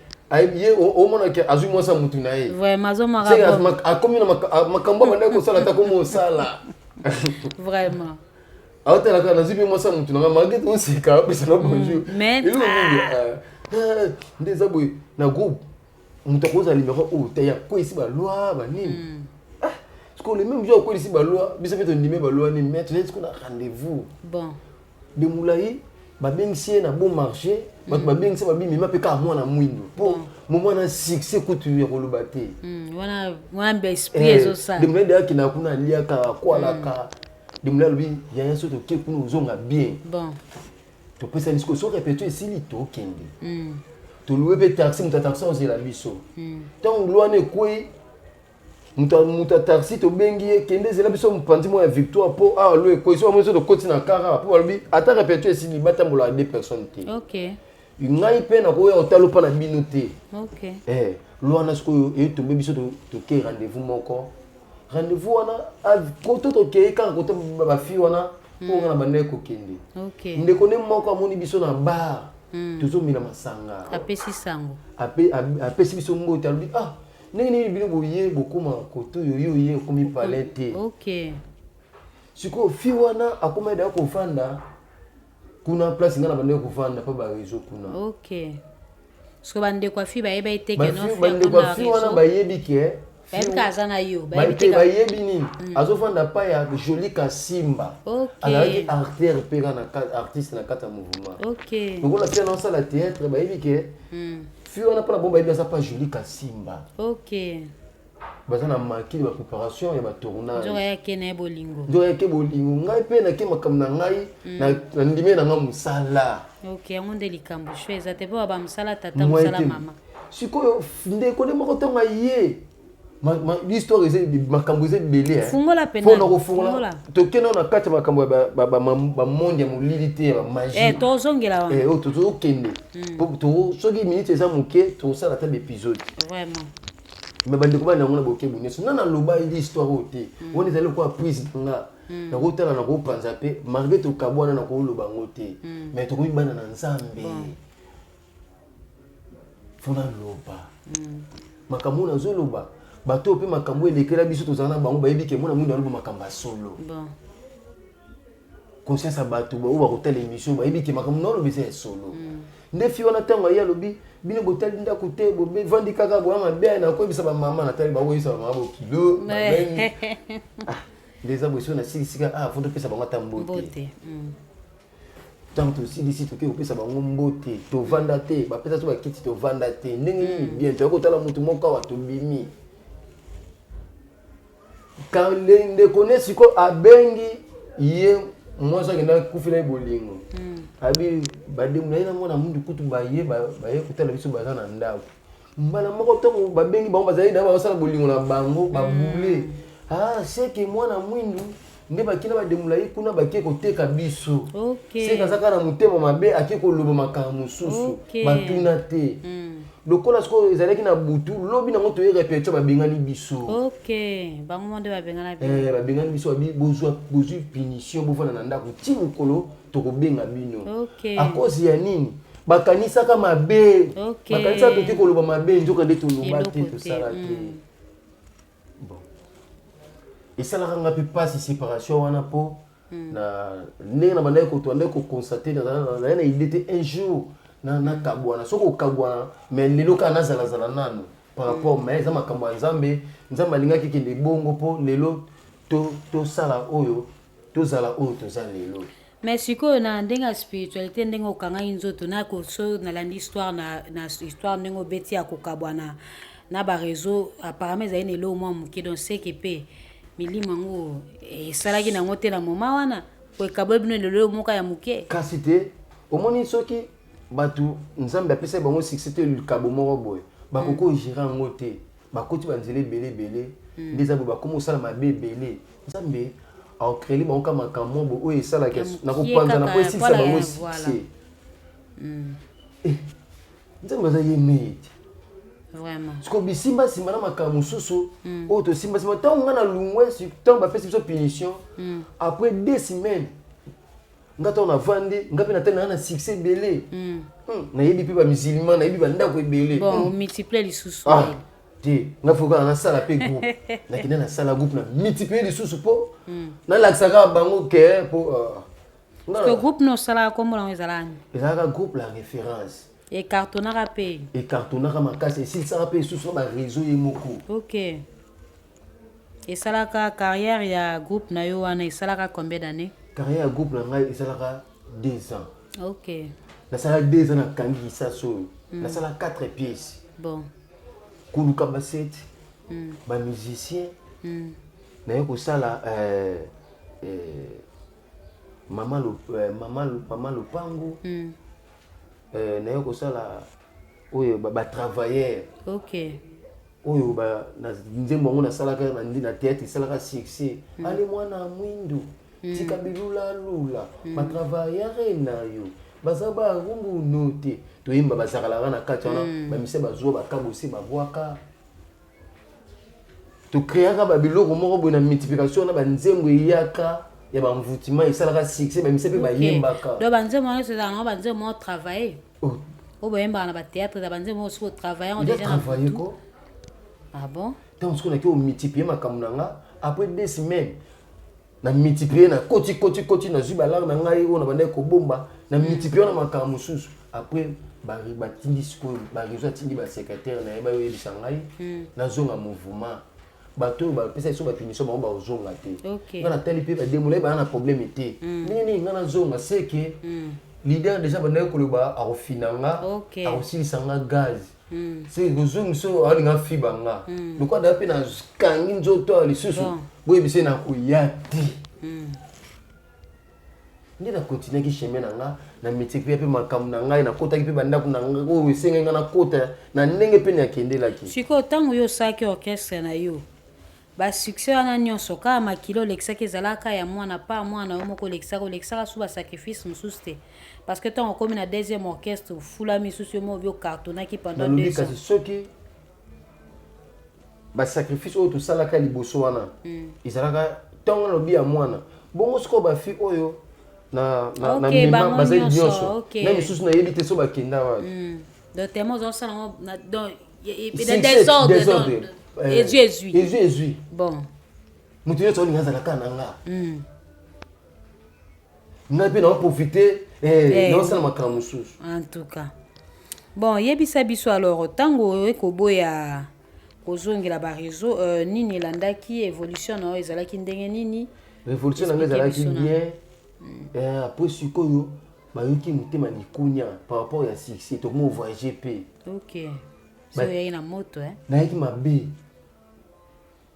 ye o mona ke azui mwasa mutu na ye vraiment zo mara akomi na makambo banda ko sala ta ko mo sala vraiment aotela kana zipi mwasa mutu na malgré tout c'est ka pesa na bonjour mais ndeza boy na groupe mutu ko za numéro o te ya ko isi ba loi ba nini parce que le même jour ko isi ba loi biso pe to ndime ba loi ni mais tu est-ce qu'on a rendez-vous bon de moulayi ba bengisi na bon marché ba bengisi ba bimi mape ka mwana mwindo po moment na succès kutu ya koloba te wana be esprit zo ça de moulayi da kina kuna liaka kwa laka de moulayi ya un soto ke kuna uzonga bien bon to pesa nisiko so répéter ici li to kende to louer pe taxi muta taxi on la biso tant loi ne koi muta taxi to bengi kende zela biso mpandi mo ya victoire po lo koi so mo so to koti na kara po albi ata répéter ici li batambola deux personnes te OK ngai pe na ko ya otalo pa na bino te OK loi na sko e to be biso to ke rendez-vous moko rendez-vous wana koto to ke ka koto ba fi wana po ngana bande ko kende OK ndeko ne moko amoni biso na bar tuzo mina masanga apesi sango apesi biso ngo talbi nini bino boye bokoma koto yo ye komi palette OK siko fi wana akoma da ko fanda kuna place ngana bande ko fanda pa ba réseau kuna OK so bande kwa fi ba yeba iteke no fi bande kwa fi wana ba yebi ke Kazana yo, ba yebi nini azofanda pa ya Joli Kasimba OK artère pega na artiste na kata mouvement OK donc on a fait dans ça la théâtre ba yebi ke fi wana pa bomba yebi ça pa Joli Kasimba OK bazana marqué de préparation et ba tournage ndoya yake na bolingo ngai pe na ke makam na ngai na ndime na nga musala OK ngonde likambo shweza te ba musala tata musala mama sikoyo ndeko ne moko tonga ye l'histoire est makambo est belé fungola pena fungola to kena na kati makambo ba monde ya molilité ba magie to zongela wa to kende to soki minute za muke to sala ta épisode vraiment mais bande ko bana ngona boke buneso nana loba l'histoire oté on est allé quoi prise nga na ko tala na ko panza pe malgré to kabwana na ko loba ngoté mais to ko bana na nzambe fona loba makambo na zoloba bato pe makambo elekela biso tozana bango bayebi ke mona mwinda aloba makambo solo bon conscience bato ba uba kotala émission bayebi ke makambo na alobi c'est solo nde fi wana tango ya lobi bino botali nda kote bo vandi kaka bo nga bien na ko bisa ba mama na tali ba woyisa ba mama kilo ba ben les abosio na sika fondo pesa bango tambote tant aussi d'ici to ke opesa bango mbote to vanda te ba pesa to ba kiti to vanda te ndenge bien to ko tala mutu moko wa to bimi quand les connaissent ko abengi ye moi ça ngenda kufila bolingo abi bademu na mona mundu kutu baye kutala biso bazana ndako mbala moko to babengi bango bazali na ba sala bolingo na bango babule c'est que mwana mwindu nde bakina bademula ye kuna bakie koteka biso c'est kazaka na mutema mabe akie koloba makambo mususu batuna te lokola siko ezalaki na butu lobi nango toye répétition babengani biso OK bango monde babengana biso babengani biso abi bozwi punition bofana na ndako ti mokolo tokobenga bino à cause ya nini bakanisaka mabe bakanisaka toki koloba mabe nzoka nde toloba te tosala te bon esalaka nga mpe pasi séparation wana po na ndenge na bandaki kotwandaki kokonstate naye na idée te un jour na kabwana soko kabwana mais lelo kana nazala nano par rapport mais eza makambo ya nzambe alingaki kende bongo po lelo tosala oyo tozala oyo toza lelo mais sikoyo na ndenge ya spiritualité ndenge okangai nzoto so nalandi histoire na histoire ndenge obeti ya kokabwana na bareseau apparemment ezali nelo mwa moke donc seke mpe milimo yango esalaki nango te na moma wana po ekabwa bino lelo moko ya moke kasi te omoni soki bato nzambe apesa bango succès te likabo moko boye bakoko gérer yango te bakoti banzela ebele nde eza boye bakoma osala mabe ebele nzambe aocréer bango kaka makambo oyo esalaka na kopanzana mpo esilisa bango succès nzambe aza ye mete vraiment siko bisimba nsima na makambo mosusu oyo tosimbasimba ntango nga na lungwesi ntango bapesi biso punition après 2 semaines nga ntango navandi nga mpe natali naa na succès ebele nayebi mpe bamusulman nayebi bandako ebele bon multiplie lisusu te nga foka nasala mpe groupe nakende nasala groupe na multiplie lisusu mpo nalakisaka bango ke mpo que groupe nosalaka kombo nango ezalani ezalaka groupe la référence ecartonaka mpe ecartonaka makasi esilisaka mpe lisusu na baréseau ye moko ok esalaka carrière ya groupe na yo wana esalaka combien d'années carrière ya groupe na ngai esalaka 2 ans ok nasala 2 ans nakangi lisasi oyo nasala 4 pièces bon kuluka basete bamusicien naye kosala mama lopango naye kosala oyo batravailleur ok oyo nzembo yango nasalaka na théâtre esalaka succès ale mwana mwindu tika bilulalula batravailleur na yo baza barumbuno te toyemba bazakalaka na kati wana bamise bazwa bakabosi babwaka tokreaka babiloko moko boye na multiplication na banzembo eyaka ya bamvutima esalaka succès bamise mpe bayembaka do banzembo wana ezalaka banzembo moko travailler oyo boyembaka na batéâtre za banzembo moko soki otravaille déjà na ko ah bon ntango soki naki omultiplie makambo na nga après 2 semaines na multiplier na koti nazwi balangue na ngai oyo na bandaki kobomba na multiplier na makambo mosusu après batindi sikoyo bareseau atindi basecrétaire na ye bayoyebisa ngai nazonga mouvement bato oyo bapesa biso bapunition bango bazonga te nga natali mpe bademola baya na problème te nini nga nazonga seke leader déjà bandaki koloba akofina nga akosilisa nga gaz c'est kozongisa oyo alinga fiba nga lokwa daa mpe nakangi nzoto awa lisusu boyebisa na koya te nde nakontinuaki chemin na nga na multiplie mpe makambo na ngai nakotaki mpe bandako na nga oyo esengai nga nakota na ndenge mpe nakendelaki sikoyo ntango yo osalaki orchestre na yo basuccès wana nyonso kaka makilo olekisaki ezalaka ya mwana pa mwana yo moko olekisaka so basacrifice mosusu te parce que ntango okomi na deuxième orchestre ofula misusu yo moko biocartonaki pendant 2 ans kasi soki basacrifice oyo tosalaka liboso wana ezalaka ntango nalobi ya mwana bongo sikoyo bafi oyo na mima bazali nyonso na misusu nayebi te so bakenda wapi donc tellement ozosala désordre ezwi bon moto nyonso olinga azalaka na nga ngai mpe naoprofite naosala makambo mosusu en tout cas bon yebisa biso alors ntango ekoboya kozongela bareseau nini elandaki évolution na oyo ezalaki ndenge nini révolution na ngai ezalaki bien après sikoyo bayoki motema likunya par rapport ya succès tokoma ovoyage mpe ok so oyaki na moto nayaki mabe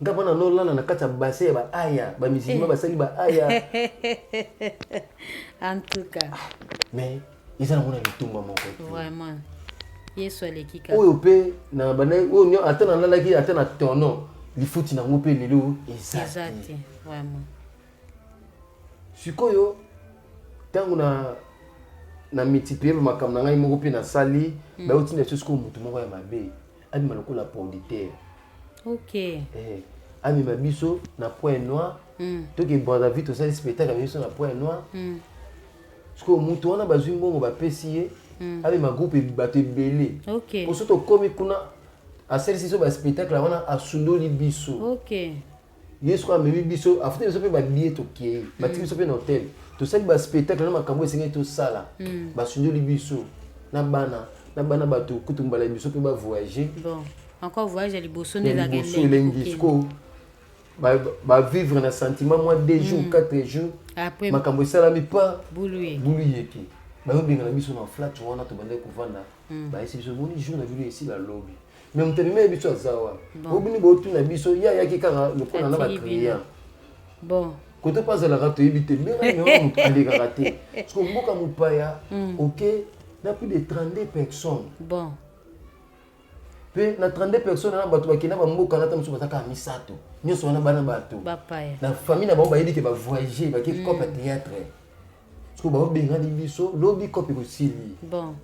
nga mpona nolanda na kati ya bassin ya baaya bamisima basali baaya en tout cas mais eza nango na bitumba moko vraiment yesu aleki kaka oyo mpe na bandaki oyo ata nalalaki ata na tono lifuti nango mpe lelo eza te vraiment sikoyo ntango na multiplier makambo na ngai moko mpe nasali bayotinda biso sikoyo motu moko ya mabe abima lokola producteur ok amema biso na point noir toki Brazzaville tosali spectacle biso na point noir sikoyo motu wana bazwi mbongo bapesi ye amema groupe bato ebele po so tokomi kuna asalisi biso baspectacle wana asundoli biso ye sikoyo amemi biso afuti biso mpe babie tokei batiki biso mpe na hotel tosali baspectacle na makambo esengeli tosala basundoli biso na bana bato kutu mbala biso mpe bavoyage encore voyage à liboso ndelaka elengi sikoyo bavivre na sentiment moi 2 jours 4 jours makambo esalami pa bulu yeke bayobengana biso na flat wana tobandaki kovanda bayesi biso boni jour na bino esila lobi mais moto amemeli biso aza wana obini bootuna biso ye ayaki kaka lokola na baclient kote mpo azalaka toyebi te benga moto alekaka te siko mboka mopaya ok na plus de 32 personnes pe na 32 personnes na bato bakina ba mboka na tamso bataka misato nyoso wana bana bato na famille na ba yedi ke ba voyager ba ki cope théâtre parce que ba benga di biso lobi cope ko sili bon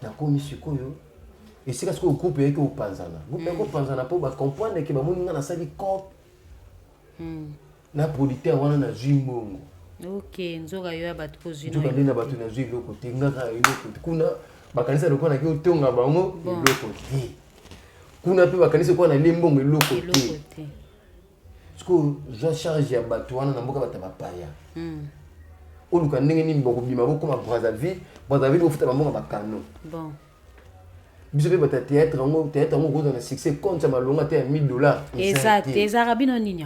na komi sikoyo et c'est parce que groupe yake opanzana groupe ko panzana po ba comprendre ke ba moninga na sali cope na producteur wana na jimbongo ok nzoka yo ya bato ko zino nzoka ndina bato na zwi loko tengaka eloko kuna bakanisa loko na ki otonga bango eloko te kuna pe bakanisa kwa na lembongo eloko te parce que charge ya bato wana na mboka bata bapaya oluka ndenge nini bokobima bokoma Brazzaville ofuta bambonga bakano bon biso pe bata théâtre yango koza na succès compte ya malonga te ya $1000 exact ezaka bino nini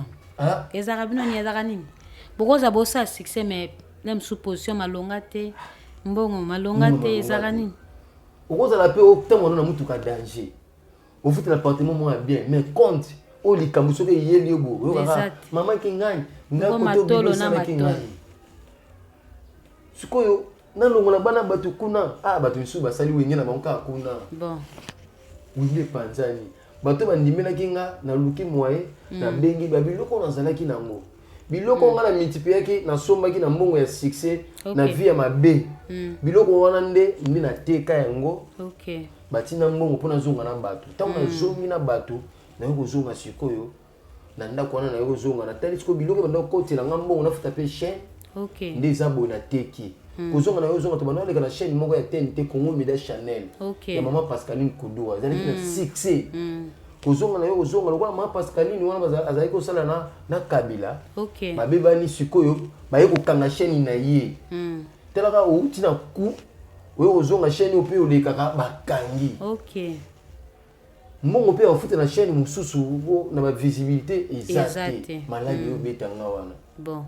ezaka bino nini ezaka nini bokoza bosa succès mais même supposition malonga te mbongo malonga te ezaka nini okozala pe otango na mutuka danger ofuta l'appartement moi bien mais compte o likambo soki eyeli yo bo mama ki ngai matolo na matolo sikoyo nalongola bana bato kuna bato misusu basali wenge na bango kaka kuna bon wile panzani bato bandimelaki nga naluki moye na bengi babiloko nazalaki nango biloko nga na multipliaki nasombaki na mbongo ya succès na vie ya mabe biloko wana nde nateka yango batina mbongo mpona zonga na bato ntango nazongi na bato nayo kozonga sikoyo na ndako wana nayo kozonga natali sikoyo biloko banda kokotela nga mbongo nafuta pe chaîne nde eza boye nateki kozonga nayo ozonga to banaleka na chaîne moko ya TNT Congo Média Chanel ya mama Pascaline Kodoa ezalaki na succès kozonga nayo ozonga lokola mama Pascaline wana azali kosala na Kabila babebani sikoyo baye kokanga chaîne na ye telaka outi na ku oyo ozonga chaîne ope olekaka bakangi mbongo pe ofuta na chaîne mosusu na bavisibilité eza te maladi oyo betanga wana bon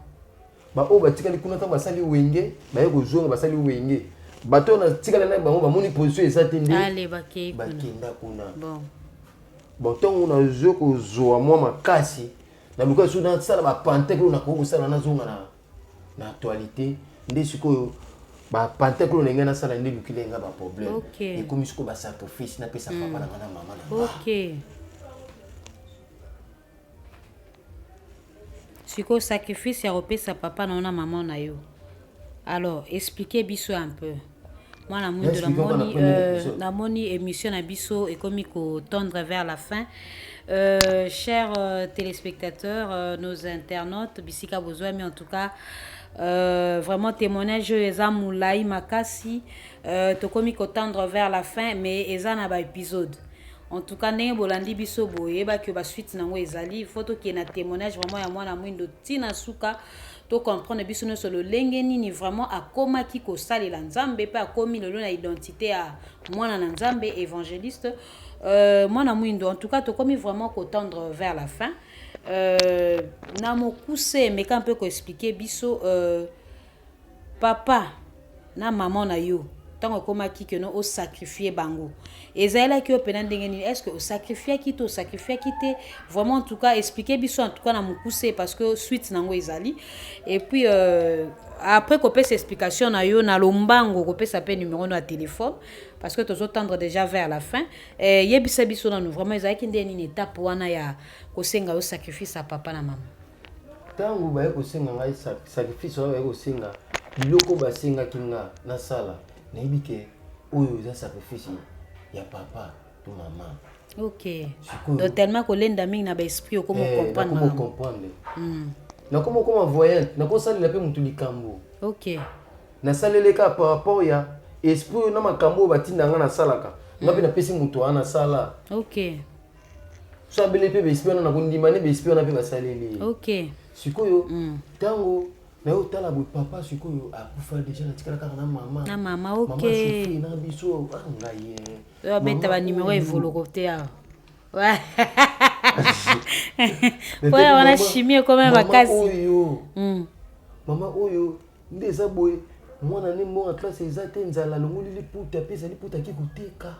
oyo batikali kuna ntango basali wenge baye kozonga basali wenge bato oyo natikali na bango bamoni position eza te nde bakenda kuna bon ntango nazo kozwa mwa makasi naluka so nasala bapantekle oyo nakoki kosala nazonga na actualité nde sikoyo bapantekle oyo na ngai nasala nde lukile nga baproblème ekomi sikoyo basacrifice napesa papa na nga na mama na nga siko sacrifice ya kopesa papa na maman na yo alors expliquez biso un peu moi la mouille de la moni émission na biso ekomi ko tendre vers la fin chers téléspectateurs nos internautes bisika besoin mais en tout cas vraiment témoignage eza moulai makasi tokomi ko tendre vers la fin mais eza na ba épisode en tout cas ndenge bolandi biso boye ba que ba suite nango ezali photo qui est na témoignage vraiment ya mwana mwindo tina suka to comprendre biso no solo lenge nini vraiment akoma ki ko salela nzambe pa akomi lelo na identité ya mwana na nzambe évangéliste mwana mwindo en tout cas to komi vraiment ko tendre vers la fin na mokuse mais quand peut ko expliquer biso papa na maman na yo tant que maki que no o sacrifier bango ezala ki opena ndenge nini est-ce que o sacrifier ki to sacrifier ki te vraiment en tout cas expliquer biso en tout cas na mokuse parce que suite nango ezali et puis après qu'on pèse explication na yo na lombango qu'on pèse appel numéro de téléphone parce que tous tendre déjà vers la fin yebisa biso na nous vraiment ezala ki ndenge nini étape wana ya ko senga o sacrifice à papa na maman tango ba ko senga ngai sacrifice ba ko senga biloko ba senga kinga na sala nayebi ke oyo eza sacrifice ya papa to maman ok donc tellement que l'enda mingi na ba esprit comment comprendre na comment voyante na ko salela pe mutu likambo ok na saleleka par rapport ya esprit na makambo batinda nga na salaka ngapi na pesi mutu ana sala ok so abele pe esprit na kondimane be esprit na pe basaleli ok sikoyo tango na yo tala bo papa sikoyo akufa déjà na tikala kaka na mama ok mama souffrir na biso ngai yo beta ba numéro evoloko te ya ouais pour on a chimie quand même bakasi mama oyo ndeza boye mwana ne mo en classe ezate nzala longoli liputa pesa liputa ki kuteka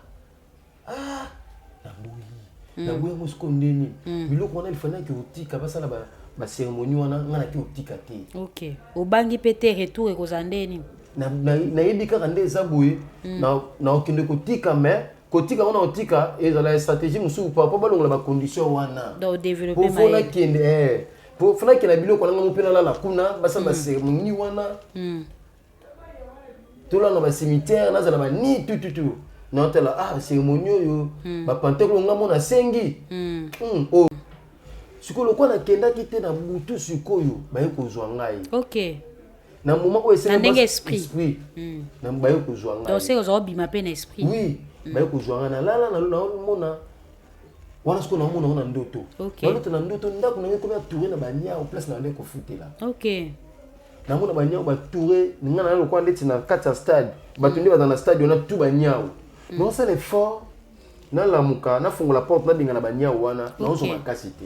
na boye mo skondeni biloko wana lifana ki utika basala ba cérémonie wana ngana ki utika te ok obangi pété retour ekozandeni na yebi kaka nde eza boye na okende kotika mais kotika wana otika ezala ya stratégie musuku par rapport balongola ba condition wana donc développer pour fona kende pour fona kende biloko nanga mopena la kuna basa ba cérémonie wana tola na ba cimetière na zala ba ni tout na tela cérémonie yo ba pantekolo nga mona sengi oh sikoyo kwa na kenda kite na butu sikoyo baye kozwa ngai OK na moment où essayer na esprit na baye kozwa ngai donc c'est ozwa bima pe na esprit oui baye kozwa ngai na lala na mona wana sikoyo na mona na ndoto na ndoto ndako na ngai touré na banyao place na ndeko futela OK na mona banyao ba touré ninga na lokwa ndeti na kata stade batunde ba na stade on a tout banyao non c'est l'effort na lamuka na fungola porte na binga na banyao wana na ozo makasi te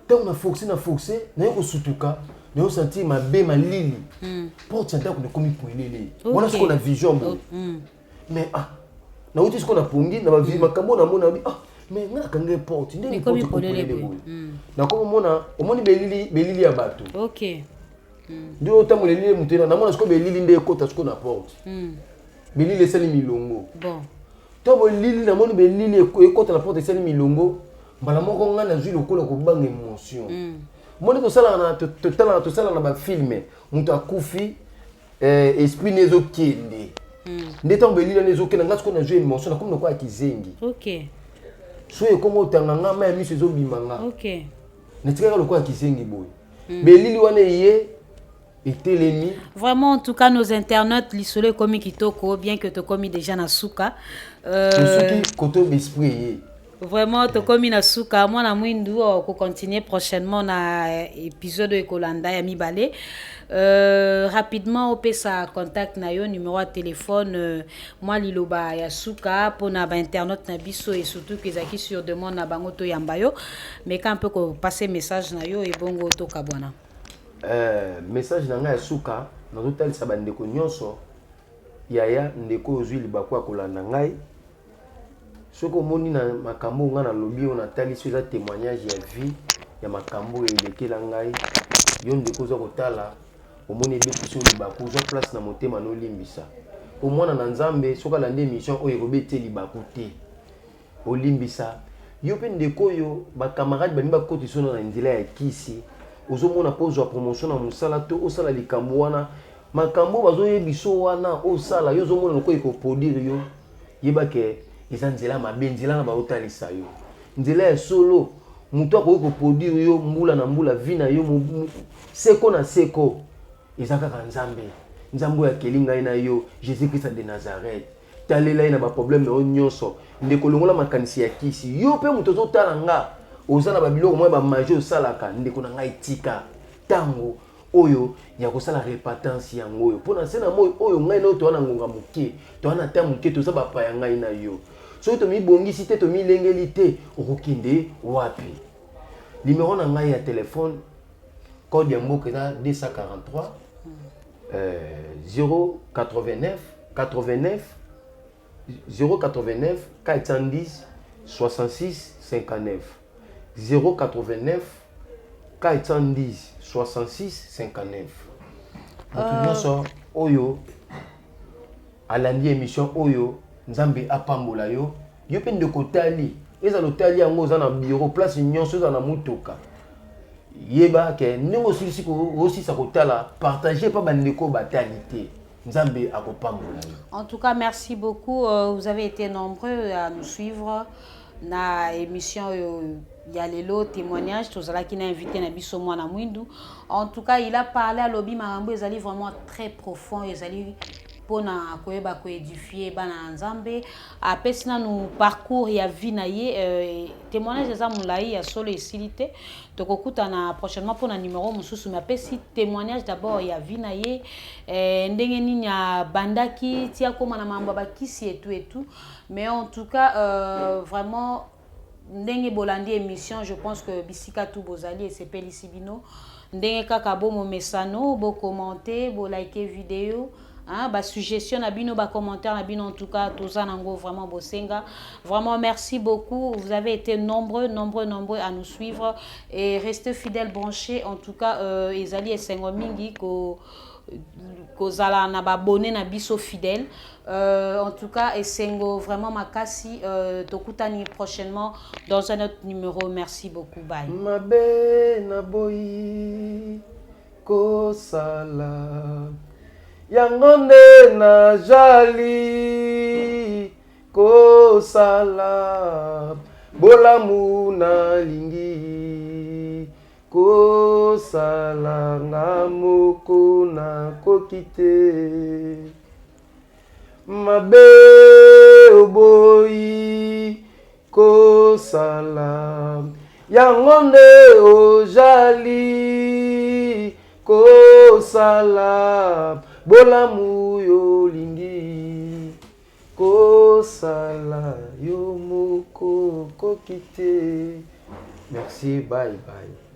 tant na forcé na yoko sutuka na yo sentir mabe malili porte santa ko komi poelele wana siko na vision bo mais na uti siko na pungi na ba vie makambo na mona mais ngana kanga porte ndenge porte ko poelele bo na ko mona omoni belili ya bato OK ndio otamoleli mutena na mona siko belili nde ekota siko na porte belili esali milongo bon to bolili na moni belili ekota na porte esali milongo mbala moko nga na zwi lokola kobanga émotion moni tosala na bafilme moto akufi esprit nezokende nde ntango belili nezokende nga sikoyo na zwi émotion nakomi lokola kizengi so ekoma otanga nga ma ya miso ezobima nga netikaka lokola kizengi boye belili wana eye etelemi vraiment en tout cas nos internautes lisolo komi kitoko bien que to komi déjà na suka soki koto besprit eye vraiment to komi na suka mwana mwindu ko continuer prochainement na épisode ekolanda ya mibale rapidement opesa contact na yo numéro de téléphone moi liloba ya suka pona ba internaute na biso et surtout que ezaki sur demande na bango to yamba yo mais quand peut ko passer message na yo et bongo to kabwana message na nga ya suka nazotalisa bandeko nyonso yaya ndeko ozwi libaku ya kolanda ngai soki omoni na makambo nga na lobi oyo natalisi eza témoignage ya vie ya makambo elekela ngai yo ndeko oza kotala omoni ebetisi oyo libaku ozwa place na motema nolimbisa omwana na nzambe soki alandi émission oyo ekobeti libaku te olimbisa yo mpe ndeko oyo bakamarade bani bakotisa na nzela ya kisi ozomona mpo ozwa promotion na mosala to osala likambo wana makambo bazoyebiso wana osala yo ozomona lokola ekoproduire yo yebake eza nzela mabe nzela na baotalisa yo nzela ya solo moto akoki koproduire yo mbula na mbula vi na yo seko na seko eza kaka nzambe oyo akeli ngai na yo jésus christ de nazareth talela ye na baproblème na yo nyonso ndeko longola makanisi ya kisi yo mpe moto ozotala nga oza na babiloko mwa bamaje osalaka ndeko na ngai tika ntango oyo ya kosala repentance yango oyo mpona se na moi oyo ngai nayo toza na ngonga moke toza na ta moke toza bapaya ngai na yo soki tomibongisi te tomilengeli te okokende wapi numéro na ngai ya telefone code ya mboka eza 243 089 410 66 59 089 410 66 59 moto nyonso oyo alandi émission oyo nzambe apambola yo yo mpe ndeko otali eza lotali yango oza na bureau place nyonso oza na motuka yeba ke ndenge osilisi osisa kotala partage pa bandeko batali te nzambe akopambola yo. En tout cas merci beaucoup, vous avez été nombreux à nous suivre na émission ya lelo témoignage tozalaki na invité na biso mwana mwindu. En tout cas il a parlé à lobi makambo ezali vraiment très profond, ezali pona koyeba ko édifier bana nzambe apesi na nous parcours ya vie na ye témoignage eza mulai ya solo esilité tokokuta na prochainement pona numéro mususu mais apesi témoignage d'abord ya vie na ye ndenge nini ya bandaki tia koma na mambo bakisi et tout mais en tout cas vraiment ndenge bolandi émission je pense que bisika tout bozali et sepeli sibino ndenge kaka bomo mesano bo commenter bo liker vidéo ba suggestion na bino ba commentaire na bino en tout cas toza nango vraiment bosenga vraiment merci beaucoup, vous avez été nombreux à nous suivre et restez fidèles branchés en tout cas ezali esengo mingi ko kozala na abonné na biso fidèle. En tout cas, Essengo, vraiment makasi, tokutani prochainement dans un autre numéro. Merci beaucoup, bye. Mabe na boyi kosala yango nde na jali kosala bolamu nalingi kosala nga moko nakoki te mabe oboyi kosala yango nde ojali kosala bolamu yolingi kosala yo moko koki te. Merci, bye bye.